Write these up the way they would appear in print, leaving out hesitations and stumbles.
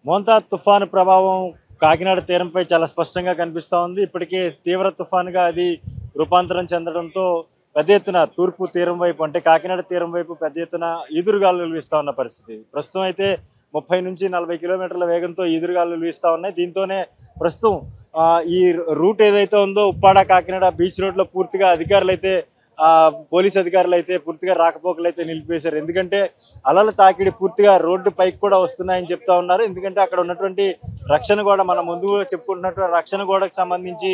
మోంతా తుఫాను ప్రభావం కాకినాడ తీరంపై చాలా స్పష్టంగా కనిపిస్తూ ఉంది. ఇప్పటికే తీవ్ర తుఫానుగా అది రూపాంతరం చెందడంతో పెద్ద ఎత్తున తూర్పు తీరం వైపు అంటే కాకినాడ తీరం వైపు పెద్ద ఎత్తున ఈదురుగాలులు వీస్తూ ఉన్న పరిస్థితి. ప్రస్తుతం అయితే 30 నుంచి 40 కిలోమీటర్ల వేగంతో ఈదురుగాలులు వీస్తూ ఉన్నాయి. దీంతోనే ప్రస్తుతం ఈ రూట్ ఏదైతే ఉందో ఉప్పాడ కాకినాడ బీచ్ రోడ్లో పూర్తిగా అధికారులు అయితే పోలీస్ అధికారులు అయితే పూర్తిగా రాకపోకలు అయితే నిలిపేశారు. ఎందుకంటే అలల తాకిడి పూర్తిగా రోడ్డు పైకి కూడా వస్తున్నాయని చెప్తా ఉన్నారు. ఎందుకంటే అక్కడ ఉన్నటువంటి రక్షణ గోడ మనం ముందు చెప్పుకుంటున్నటువంటి రక్షణ గోడకు సంబంధించి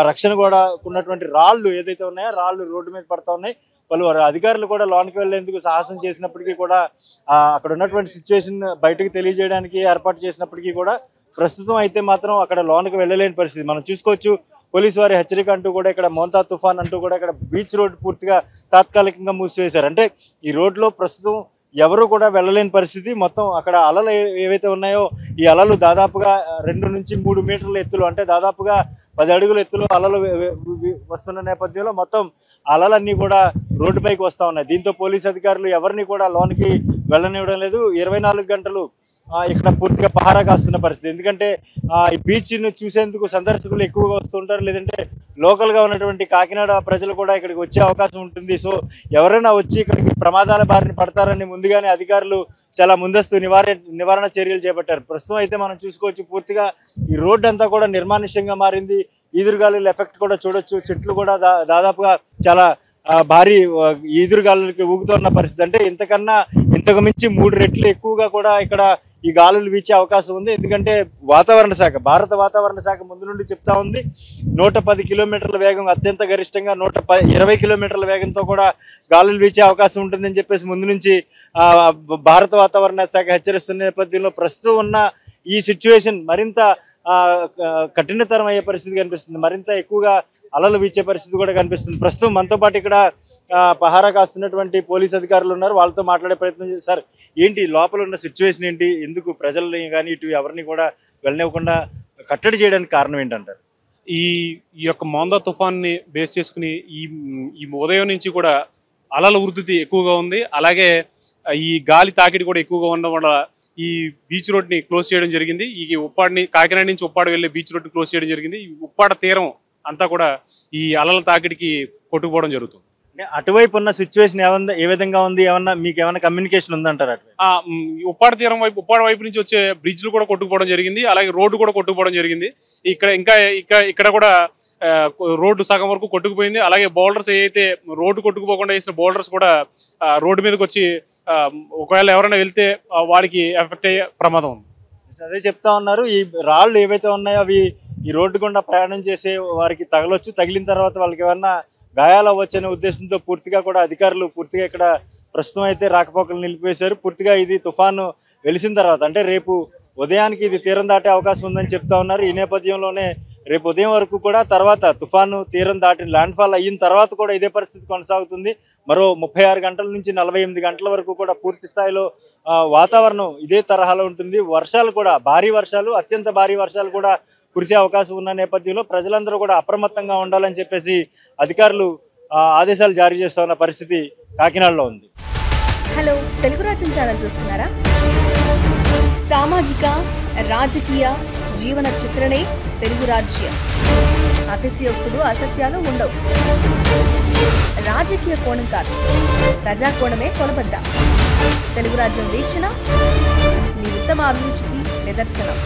రక్షణ గోడ ఉన్నటువంటి రాళ్ళు ఏదైతే ఉన్నాయో రాళ్ళు రోడ్డు మీద పడతా ఉన్నాయి. పలువురు అధికారులు కూడా లోనికి వెళ్లేందుకు సాహసం చేసినప్పటికీ కూడా అక్కడ ఉన్నటువంటి సిచ్యువేషన్ బయటకు తెలియజేయడానికి ఏర్పాటు చేసినప్పటికీ కూడా ప్రస్తుతం అయితే మాత్రం అక్కడ లోనికి వెళ్ళలేని పరిస్థితి మనం చూసుకోవచ్చు. పోలీసు వారి హెచ్చరిక అంటూ కూడా ఇక్కడ మోంతా తుఫాన్ అంటూ కూడా ఇక్కడ బీచ్ రోడ్ పూర్తిగా తాత్కాలికంగా మూసివేశారు. అంటే ఈ రోడ్లో ప్రస్తుతం ఎవరు కూడా వెళ్ళలేని పరిస్థితి. మొత్తం అక్కడ అలలు ఏవైతే ఉన్నాయో ఈ అలలు దాదాపుగా 2 నుంచి 3 మీటర్ల ఎత్తులు అంటే దాదాపుగా 10 అడుగుల ఎత్తులో అలలు వస్తున్న నేపథ్యంలో మొత్తం అలలన్నీ కూడా రోడ్డుపైకి వస్తూ ఉన్నాయి. దీంతో పోలీసు అధికారులు ఎవరిని కూడా లోనికి వెళ్ళనివ్వడం లేదు. 24 గంటలు ఇక్కడ పూర్తిగా పహారా కాస్తున్న పరిస్థితి. ఎందుకంటే ఈ బీచ్ను చూసేందుకు సందర్శకులు ఎక్కువగా వస్తుంటారు, లేదంటే లోకల్గా ఉన్నటువంటి కాకినాడ ప్రజలు కూడా ఇక్కడికి వచ్చే అవకాశం ఉంటుంది. సో ఎవరైనా వచ్చి ఇక్కడికి ప్రమాదాల బారిన పడతారని ముందుగానే అధికారులు చాలా ముందస్తు నివారణ చర్యలు చేపట్టారు. ప్రస్తుతం అయితే మనం చూసుకోవచ్చు పూర్తిగా ఈ రోడ్డు అంతా కూడా నిర్మానుష్యంగా మారింది. ఈదురుగాలుల ఎఫెక్ట్ కూడా చూడొచ్చు. చెట్లు కూడా దాదాపుగా చాలా భారీ ఈదురుగాలులకి ఊగుతున్న పరిస్థితి. అంటే ఇంతకు మించి 3 రెట్లు ఎక్కువగా కూడా ఇక్కడ ఈ గాలులు వీచే అవకాశం ఉంది. ఎందుకంటే భారత వాతావరణ శాఖ ముందు నుండి చెప్తా ఉంది 110 కిలోమీటర్ల వేగం అత్యంత గరిష్టంగా 120 కిలోమీటర్ల వేగంతో కూడా గాలులు వీచే అవకాశం ఉంటుందని చెప్పేసి ముందు నుంచి భారత వాతావరణ శాఖ హెచ్చరిస్తున్న నేపథ్యంలో ప్రస్తుతం ఉన్న ఈ సిచ్యువేషన్ మరింత కఠినతరం అయ్యే పరిస్థితి కనిపిస్తుంది. మరింత ఎక్కువగా అలలు వీచే పరిస్థితి కూడా కనిపిస్తుంది. ప్రస్తుతం మనతో పాటు ఇక్కడ పహారా కాస్తున్నటువంటి పోలీస్ అధికారులు ఉన్నారు. వాళ్ళతో మాట్లాడే ప్రయత్నం చేశారు. సార్, ఏంటి లోపల ఉన్న సిచ్యువేషన్ ఏంటి? ఎందుకు ప్రజల్ని కానీ ఇటు ఎవరిని కూడా వెళ్ళనివ్వకుండా కట్టడి చేయడానికి కారణం ఏంటంటారు? ఈ యొక్క మోంతా తుఫాన్ని బేస్ చేసుకుని ఈ ఉదయం నుంచి కూడా అలల ఉధృతి ఎక్కువగా ఉంది. అలాగే ఈ గాలి తాకిడి కూడా ఎక్కువగా ఉండడం వల్ల ఈ బీచ్ రోడ్ని క్లోజ్ చేయడం జరిగింది. ఈ కాకినాడ నుంచి ఉప్పాడ వెళ్ళే బీచ్ రోడ్ని క్లోజ్ చేయడం జరిగింది. ఈ ఉప్పాడ తీరం అంతా కూడా ఈ అలల తాకిడికి కొట్టుకుపోవడం జరుగుతుంది. అటువైపు ఉన్న సిచ్యువేషన్ ఏ విధంగా ఉంది? మీకు ఏమైనా కమ్యూనికేషన్ ఉందంటారు? ఉప్పాడ తీరం వైపు ఉప్పాడ వైపు నుంచి వచ్చే బ్రిడ్జ్లు కూడా కొట్టుకుపోవడం జరిగింది. అలాగే రోడ్డు కూడా కొట్టుకుపోవడం జరిగింది. ఇక్కడ కూడా రోడ్డు సగం వరకు కొట్టుకుపోయింది. అలాగే బౌల్డర్స్ ఏవైతే రోడ్డు కొట్టుకుపోకుండా వేసిన బౌల్డర్స్ కూడా రోడ్డు మీదకి వచ్చి ఒకవేళ ఎవరైనా వెళ్తే వారికి ఎఫెక్ట్ అయ్యే ప్రమాదం ఉంది. అదే చెప్తా ఉన్నారు. ఈ రాళ్ళు ఏవైతే ఉన్నాయో అవి ఈ రోడ్డు గుండా ప్రయాణం చేసే వారికి తగలొచ్చు. తగిలిన తర్వాత వాళ్ళకి ఏమన్నా గాయాలు అవ్వచ్చనే ఉద్దేశంతో పూర్తిగా కూడా అధికారులు పూర్తిగా ఇక్కడ ప్రస్తుతం అయితే రాకపోకలు నిలిపివేశారు. పూర్తిగా ఇది తుఫాను వెలిసిన తర్వాత అంటే రేపు ఉదయానికి ఇది తీరం దాటే అవకాశం ఉందని చెప్తా ఉన్నారు. ఈ నేపథ్యంలోనే రేపు ఉదయం వరకు కూడా తర్వాత తుఫాను తీరం దాటి ల్యాండ్ఫాల్ అయిన తర్వాత కూడా ఇదే పరిస్థితి కొనసాగుతుంది. మరో 36 గంటల నుంచి 48 గంటల వరకు కూడా పూర్తి స్థాయిలో వాతావరణం ఇదే తరహాలో ఉంటుంది. వర్షాలు కూడా భారీ వర్షాలు, అత్యంత భారీ వర్షాలు కూడా కురిసే అవకాశం ఉన్న నేపథ్యంలో ప్రజలందరూ కూడా అప్రమత్తంగా ఉండాలని చెప్పేసి అధికారులు ఆదేశాలు జారీ చేస్తా ఉన్న పరిస్థితి కాకినాడలో ఉంది. హలో, తెలుగు రాజ్యం ఛానల్ చూస్తున్నారా? సామాజిక రాజకీయ జీవన చిత్రణే తెలుగు రాజ్యం. అతిశయోక్తులు అసత్యాలు ఉండవు. రాజకీయ కోణం కాదు, ప్రజా కోణమే కొనబడ్డ తెలుగు రాజ్యం వీక్షణ మీ ఉత్తమ అభిరుచికి నిదర్శనం.